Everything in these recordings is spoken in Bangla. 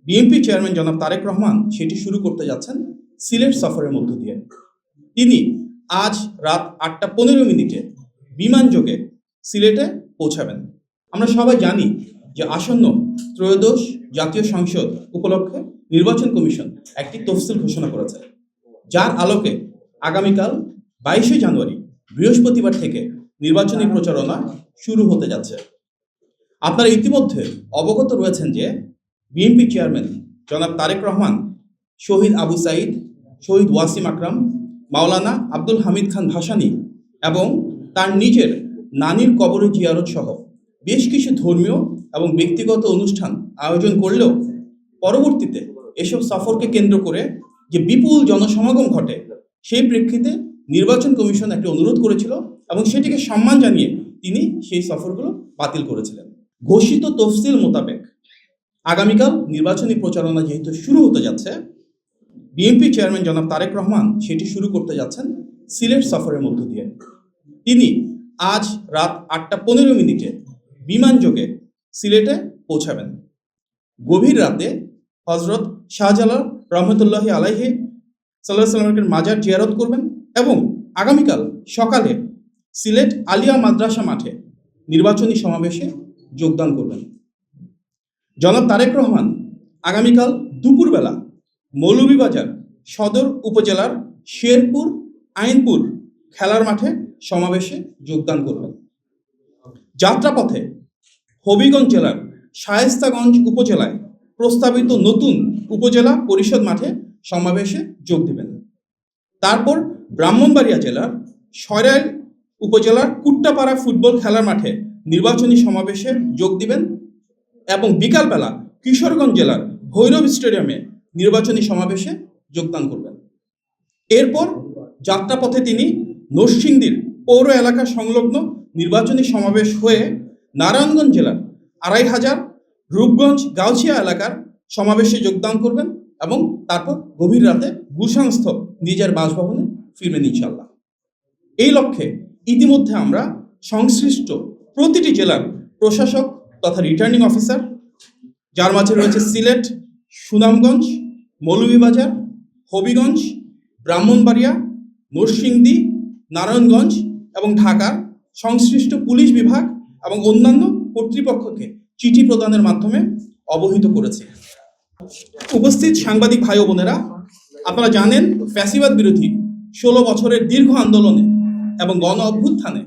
বিএনপি চেয়ারম্যান জনাব তারেক রহমান সেটি শুরু করতে যাচ্ছেন সিলেট সফরের মধ্য দিয়ে। তিনি আজ রাত 8:15 বিমানযোগে সিলেটে পৌঁছাবেন। আমরা সবাই জানি যে আসন্ন ত্রয়োদশ জাতীয় সংসদ উপলক্ষে নির্বাচন কমিশন একটি তফসিল ঘোষণা করেছে, যার আলোকে আগামীকাল 22শে জানুয়ারি বৃহস্পতিবার থেকে নির্বাচনী প্রচারণা শুরু হতে যাচ্ছে। আপনারা ইতিমধ্যে অবগত রয়েছেন যে বিএনপি চেয়ারম্যান জনাব তারেক রহমান শহীদ আবু সাঈদ, শহীদ ওয়াসিম আকরাম, মাওলানা আব্দুল হামিদ খান ভাসানী এবং তার নিজের নানির কবরে জিয়ারত সহ বেশ কিছু ধর্মীয় এবং ব্যক্তিগত অনুষ্ঠান আয়োজন করলেও পরবর্তীতে এসব সফরকে কেন্দ্র করে যে বিপুল জনসমাগম ঘটে, সেই প্রেক্ষিতে নির্বাচন কমিশন একটি অনুরোধ করেছিল এবং সেটিকে সম্মান জানিয়ে তিনি সেই সফরগুলো বাতিল করেছিলেন। ঘোষিত তফসিল মোতাবেক আগামীকাল নির্বাচনী প্রচারণা যেহেতু শুরু হতে যাচ্ছে, বিএনপি চেয়ারম্যান জনাব তারেক রহমান সেটি শুরু করতে যাচ্ছেন সিলেট সফরের মধ্য দিয়ে। তিনি আজ রাত 8:15 বিমানযোগে সিলেটে পৌঁছাবেন। গভীর রাতে হজরত শাহজালাল রহমতুল্লাহি আলাইহি সাল্লাল্লাহু আলাইহি ওয়াসাল্লামের মাজার জিয়ারত করবেন এবং আগামীকাল সকালে সিলেট আলিয়া মাদ্রাসা মাঠে নির্বাচনী সমাবেশে যোগদান করবেন। জনাব তারেক রহমান আগামীকাল দুপুরবেলা মৌলভীবাজার সদর উপজেলার শেরপুর আইনপুর খেলার মাঠে সমাবেশে যোগদান করবেন। যাত্রাপথে হবিগঞ্জ জেলার শায়েস্তাগঞ্জ উপজেলায় প্রস্তাবিত নতুন উপজেলা পরিষদ মাঠে সমাবেশে যোগ দেবেন। তারপর ব্রাহ্মণবাড়িয়া জেলার সরাইল উপজেলার কুট্টাপাড়া ফুটবল খেলার মাঠে নির্বাচনী সমাবেশে যোগ দিবেন এবং বিকালবেলা কিশোরগঞ্জ জেলার ভৈরব স্টেডিয়ামে নির্বাচনী সমাবেশে যোগদান করবেন। এরপর যাত্রাপথে তিনি নরসিংদীর পৌর এলাকা সংলগ্ন নির্বাচনী সমাবেশ হয়ে নারায়ণগঞ্জ জেলার 2500 রূপগঞ্জ গাউছিয়া এলাকার সমাবেশে যোগদান করবেন এবং তারপর গভীর রাতে গুলশানস্থ নিজের বাসভবনে ফিরবেন ইনশাল্লাহ। এই লক্ষ্যে ইতিমধ্যে আমরা সংশ্লিষ্ট প্রতিটি জেলার প্রশাসক তথা রিটার্নিং অফিসার, যার মাঝে রয়েছে সিলেট, সুনামগঞ্জ, মৌলভীবাজার, হবিগঞ্জ, ব্রাহ্মণবাড়িয়া, নরসিংদী, নারায়ণগঞ্জ এবং ঢাকার সংশ্লিষ্ট পুলিশ বিভাগ এবং অন্যান্য কর্তৃপক্ষকে চিঠি প্রদানের মাধ্যমে অবহিত করেছে। উপস্থিত সাংবাদিক ভাই ও বোনেরা, আপনারা জানেন ফ্যাসিবাদ বিরোধী 16 বছরের দীর্ঘ আন্দোলনে এবং গণ অভ্যুত্থানে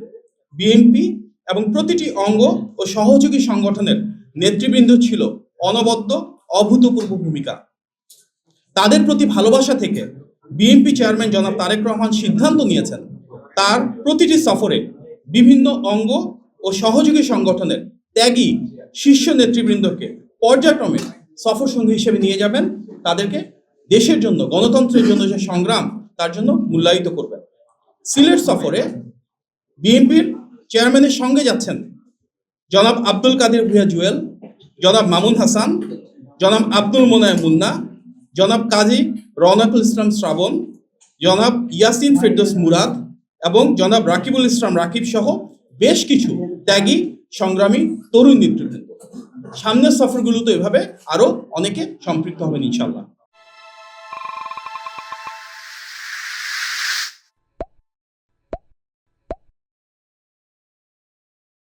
বিএনপি এবং প্রতিটি অঙ্গ ও সহযোগী সংগঠনের নেতৃবৃন্দ ছিল অনবদ্য অভূতপূর্ব ভূমিকা। তাদের প্রতি ভালোবাসা থেকে বিএনপি চেয়ারম্যান জনাব তারেক রহমান সিদ্ধান্ত নিয়েছেন তার প্রতিটি সফরে বিভিন্ন অঙ্গ ও সহযোগী সংগঠনের ত্যাগী শীর্ষ নেতৃবৃন্দকে পর্যায়ক্রমে সফর সঙ্গী হিসেবে নিয়ে যাবেন, তাদেরকে দেশের জন্য, গণতন্ত্রের জন্য যে সংগ্রাম তার জন্য মূল্যায়িত করবেন। সিলেট সফরে বিএনপির চেয়ারম্যানের সঙ্গে যাচ্ছেন জনাব আব্দুল কাদের ভূঁইয়া জুয়েল, জনাব মামুন হাসান, জনাব আব্দুল মোনায়েম মুন্না, জনাব কাজী রওনাকুল ইসলাম শ্রাবণ, জনাব ইয়াসিন ফেরদৌস মুরাদ এবং জনাব রাকিবুল ইসলাম রাকিব সহ বেশ কিছু ত্যাগী সংগ্রামী তরুণ নেতৃবৃন্দ। সামনের সফরগুলোতে এভাবে আরো অনেকে সম্পৃক্ত হবেন ইনশাল্লাহ।